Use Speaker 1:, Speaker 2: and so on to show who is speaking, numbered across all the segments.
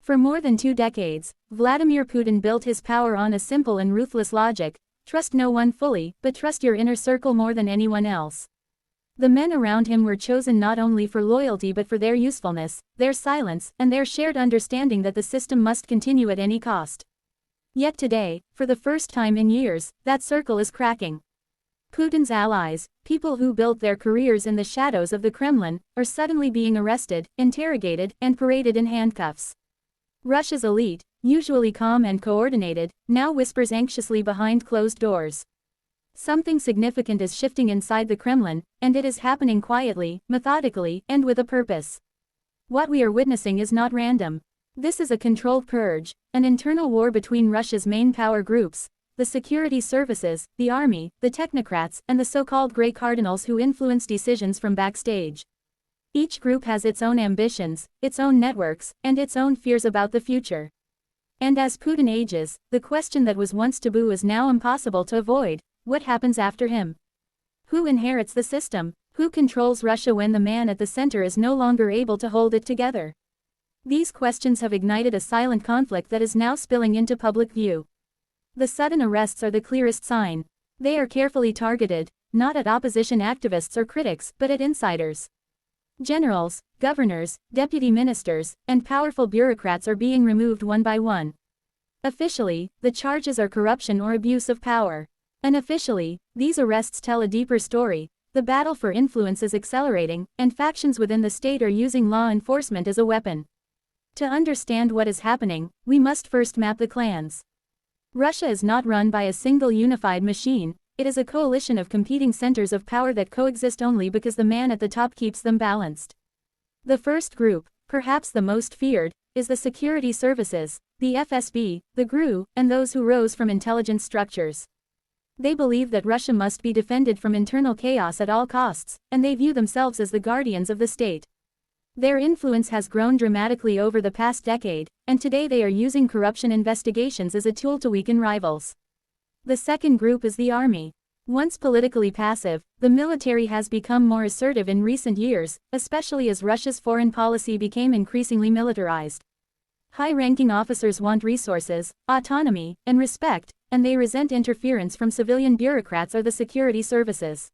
Speaker 1: For more than 2 decades, Vladimir Putin built his power on a simple and ruthless logic: trust no one fully, but trust your inner circle more than anyone else. The men around him were chosen not only for loyalty but for their usefulness, their silence, and their shared understanding that the system must continue at any cost. Yet today, for the first time in years, that circle is cracking. Putin's allies, people who built their careers in the shadows of the Kremlin, are suddenly being arrested, interrogated, and paraded in handcuffs. Russia's elite, usually calm and coordinated, now whispers anxiously behind closed doors. Something significant is shifting inside the Kremlin, and it is happening quietly, methodically, and with a purpose. What we are witnessing is not random. This is a controlled purge, an internal war between Russia's main power groups: the security services, the army, the technocrats, and the so-called grey cardinals who influence decisions from backstage. Each group has its own ambitions, its own networks, and its own fears about the future. And as Putin ages, the question that was once taboo is now impossible to avoid: what happens after him? Who inherits the system? Who controls Russia when the man at the center is no longer able to hold it together? These questions have ignited a silent conflict that is now spilling into public view. The sudden arrests are the clearest sign. They are carefully targeted, not at opposition activists or critics, but at insiders. Generals, governors, deputy ministers, and powerful bureaucrats are being removed one by one. Officially, the charges are corruption or abuse of power. Unofficially, these arrests tell a deeper story: the battle for influence is accelerating, and factions within the state are using law enforcement as a weapon. To understand what is happening, we must first map the clans. Russia is not run by a single unified machine, it is a coalition of competing centers of power that coexist only because the man at the top keeps them balanced. The first group, perhaps the most feared, is the security services, the FSB, the GRU, and those who rose from intelligence structures. They believe that Russia must be defended from internal chaos at all costs, and they view themselves as the guardians of the state. Their influence has grown dramatically over the past decade, and today they are using corruption investigations as a tool to weaken rivals. The second group is the army. Once politically passive, the military has become more assertive in recent years, especially as Russia's foreign policy became increasingly militarized. High-ranking officers want resources, autonomy, and respect, and they resent interference from civilian bureaucrats or the security services.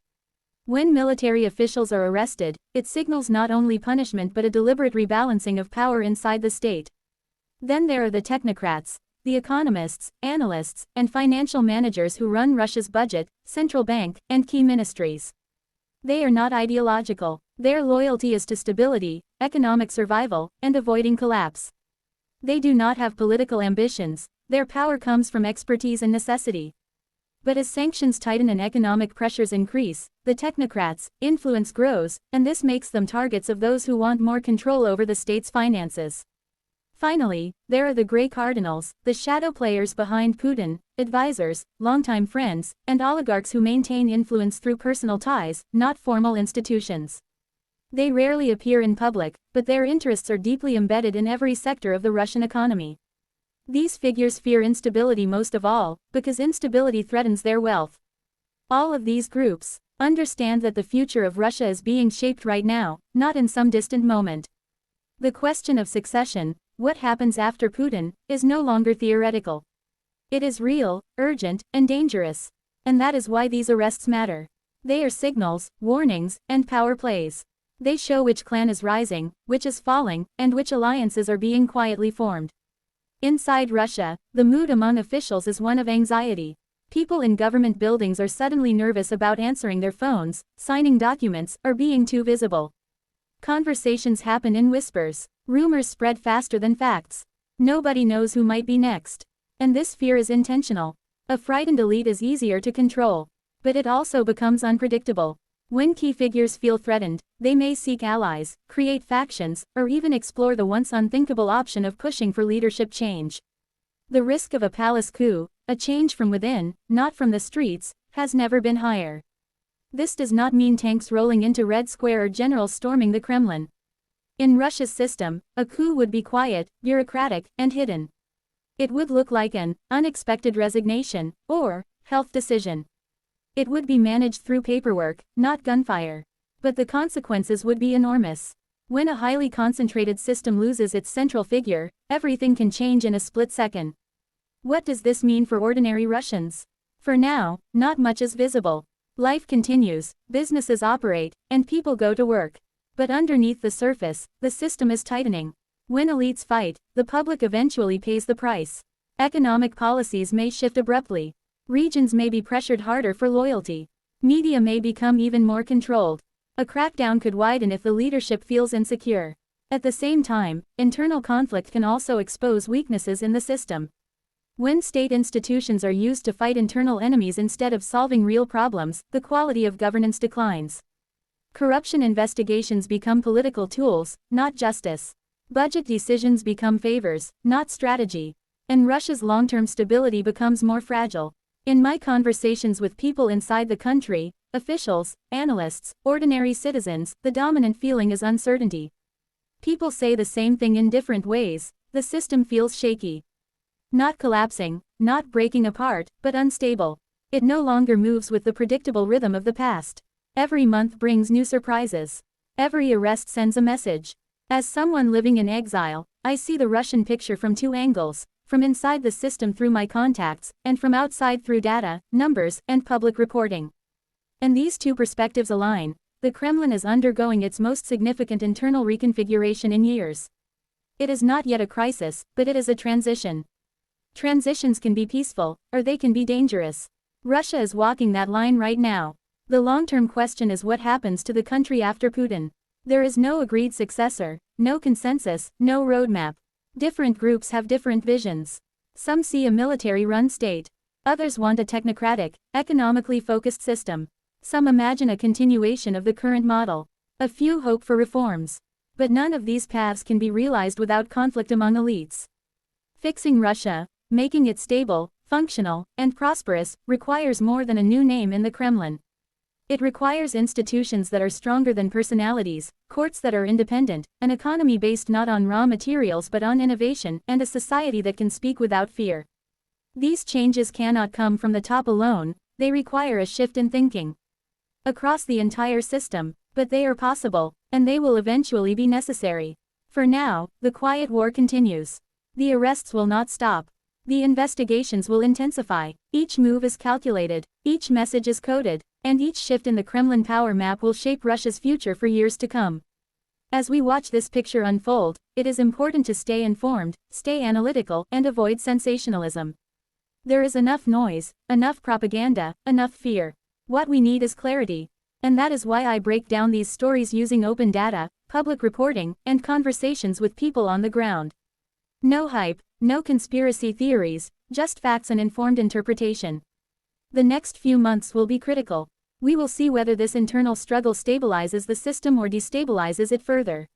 Speaker 1: When military officials are arrested, it signals not only punishment but a deliberate rebalancing of power inside the state. Then there are the technocrats, the economists, analysts, and financial managers who run Russia's budget, central bank, and key ministries. They are not ideological. Their loyalty is to stability, economic survival, and avoiding collapse. They do not have political ambitions. Their power comes from expertise and necessity. But as sanctions tighten and economic pressures increase, the technocrats' influence grows, and this makes them targets of those who want more control over the state's finances. Finally, there are the grey cardinals, the shadow players behind Putin, advisors, longtime friends, and oligarchs who maintain influence through personal ties, not formal institutions. They rarely appear in public, but their interests are deeply embedded in every sector of the Russian economy. These figures fear instability most of all, because instability threatens their wealth. All of these groups understand that the future of Russia is being shaped right now, not in some distant moment. The question of succession, what happens after Putin, is no longer theoretical. It is real, urgent, and dangerous. And that is why these arrests matter. They are signals, warnings, and power plays. They show which clan is rising, which is falling, and which alliances are being quietly formed. Inside Russia, the mood among officials is one of anxiety. People in government buildings are suddenly nervous about answering their phones, signing documents, or being too visible. Conversations happen in whispers. Rumors spread faster than facts. Nobody knows who might be next. And this fear is intentional. A frightened elite is easier to control. But it also becomes unpredictable. When key figures feel threatened, they may seek allies, create factions, or even explore the once unthinkable option of pushing for leadership change. The risk of a palace coup, a change from within, not from the streets, has never been higher. This does not mean tanks rolling into Red Square or generals storming the Kremlin. In Russia's system, a coup would be quiet, bureaucratic, and hidden. It would look like an unexpected resignation, or health decision. It would be managed through paperwork, not gunfire. But the consequences would be enormous. When a highly concentrated system loses its central figure, everything can change in a split second. What does this mean for ordinary Russians? For now, not much is visible. Life continues, businesses operate, and people go to work. But underneath the surface, the system is tightening. When elites fight, the public eventually pays the price. Economic policies may shift abruptly. Regions may be pressured harder for loyalty. Media may become even more controlled. A crackdown could widen if the leadership feels insecure. At the same time, internal conflict can also expose weaknesses in the system. When state institutions are used to fight internal enemies instead of solving real problems, the quality of governance declines. Corruption investigations become political tools, not justice. Budget decisions become favors, not strategy. And Russia's long-term stability becomes more fragile. In my conversations with people inside the country, officials, analysts, ordinary citizens, the dominant feeling is uncertainty. People say the same thing in different ways. The system feels shaky. Not collapsing, not breaking apart, but unstable. It no longer moves with the predictable rhythm of the past. Every month brings new surprises. Every arrest sends a message. As someone living in exile, I see the Russian picture from two angles, from inside the system through my contacts, and from outside through data, numbers, and public reporting. And these two perspectives align. The Kremlin is undergoing its most significant internal reconfiguration in years. It is not yet a crisis, but it is a transition. Transitions can be peaceful, or they can be dangerous. Russia is walking that line right now. The long-term question is what happens to the country after Putin. There is no agreed successor, no consensus, no roadmap. Different groups have different visions. Some see a military-run state. Others want a technocratic, economically focused system. Some imagine a continuation of the current model. A few hope for reforms. But none of these paths can be realized without conflict among elites. Fixing Russia, making it stable, functional, and prosperous, requires more than a new name in the Kremlin. It requires institutions that are stronger than personalities, courts that are independent, an economy based not on raw materials but on innovation, and a society that can speak without fear. These changes cannot come from the top alone, they require a shift in thinking across the entire system, but they are possible, and they will eventually be necessary. For now, the quiet war continues. The arrests will not stop. The investigations will intensify. Each move is calculated, each message is coded, and each shift in the Kremlin power map will shape Russia's future for years to come. As we watch this picture unfold, it is important to stay informed, stay analytical, and avoid sensationalism. There is enough noise, enough propaganda, enough fear. What we need is clarity. And that is why I break down these stories using open data, public reporting, and conversations with people on the ground. No hype, no conspiracy theories, just facts and informed interpretation. The next few months will be critical. We will see whether this internal struggle stabilizes the system or destabilizes it further.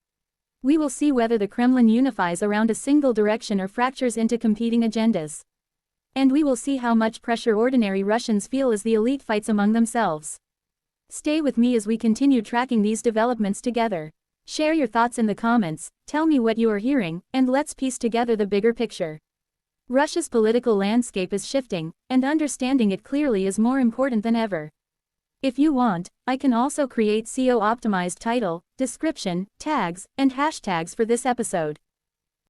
Speaker 1: We will see whether the Kremlin unifies around a single direction or fractures into competing agendas. And we will see how much pressure ordinary Russians feel as the elite fights among themselves. Stay with me as we continue tracking these developments together. Share your thoughts in the comments, tell me what you are hearing, and let's piece together the bigger picture. Russia's political landscape is shifting, and understanding it clearly is more important than ever. If you want, I can also create SEO-optimized title, description, tags, and hashtags for this episode.